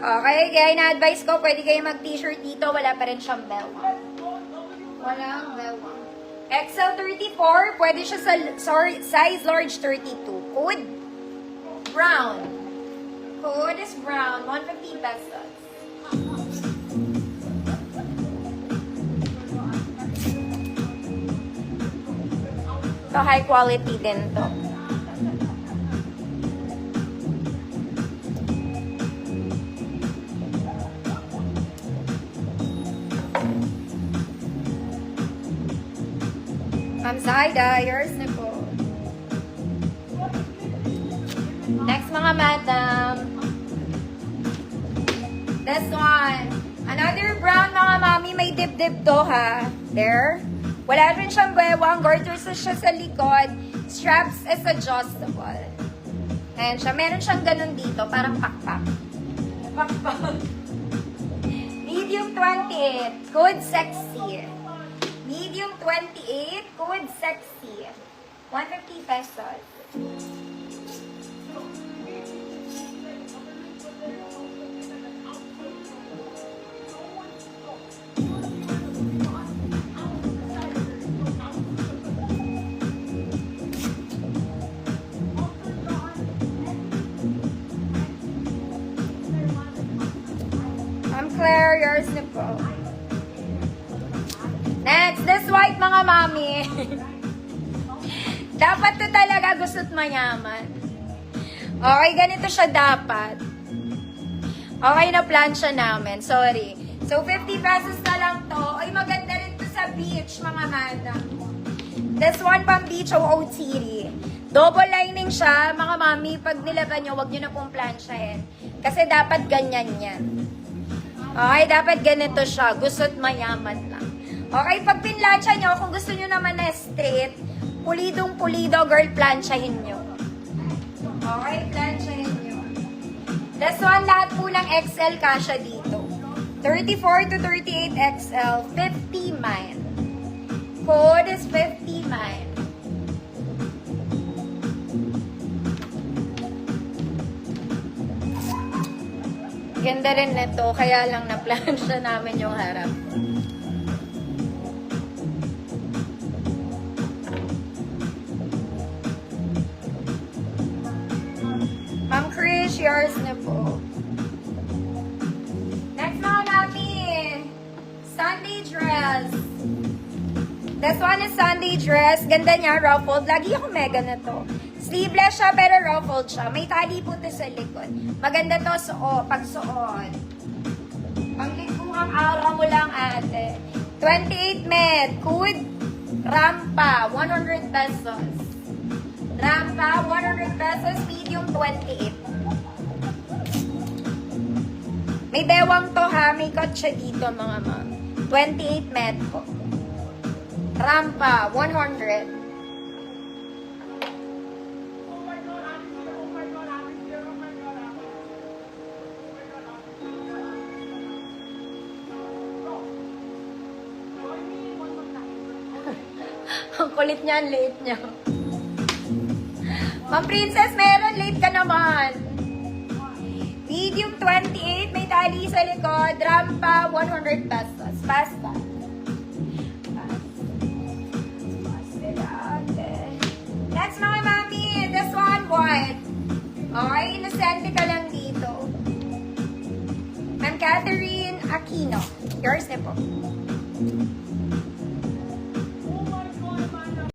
Okay, kaya ina-advise ko, pwede kayo mag-t-shirt dito, wala pa rin siyang bewang. Walang bewang. XL34, pwede siya sa size large 32. Code brown. Code is brown, 150 pesos. So, high quality din to. Ma'am Zaida, yours na po. Next mga madam. This one. Another brown mga mami, may dip-dip to ha. There. Wala rin siyang bewang. Garters siya sa likod. Straps is adjustable. Ayan siya. Meron siyang ganun dito. Parang pakpak. Pakpak. Medium 28. Good sexy. Medium 28. Good sexy. 150 pesos. Claire, yours na po. Next, this white mga mami. Dapat to talaga gusto't mayaman. Okay, ganito siya dapat. Okay na plancha namin, sorry. So, 50 pesos na lang to. Ay, maganda rin to sa beach, mga madam. This one pang beach OOTD. Double lining siya, mga mami. Pag nilaban nyo, wag nyo na pong planchahin. Kasi dapat ganyan yan. Okay, dapat ganito siya. Gusto't mayaman lang. Okay, pag pinlansya nyo, kung gusto nyo naman na straight, pulidong-pulido, girl, planchahin nyo. Okay, planchahin nyo. This one, lahat po ng XL kasha dito. 34 to 38 XL, 50 mine. Code is 50 mine. Ganda rin nito, kaya lang na-plansya namin yung harap. Ma'am Krish, yours na po. Next mga namin, Sunday dress. This one is Sunday dress. Ganda niya, ruffled. Lagi ako mega na to. Sleeveless siya, pero ruffled siya. May tali po to sa likod. Maganda to pagsuot. Panglikbuhang aura mo lang, ate. 28 med. Kud. Rampa, 100 pesos. Rampa, 100 pesos. Medium, 28. May bewang to ha. May cut siya dito, mga ma'am. 28 med po. Rampa, 100. Ang kulit niya, ang late niya. Ma'am Princess, meron, late ka naman. Medium 28, may tali sa likod. Rampa, 100 pesos. Pasta. Next mga mami, this one, white. Okay, inosente ka lang dito. Ma'am Catherine Aquino. Yours na po.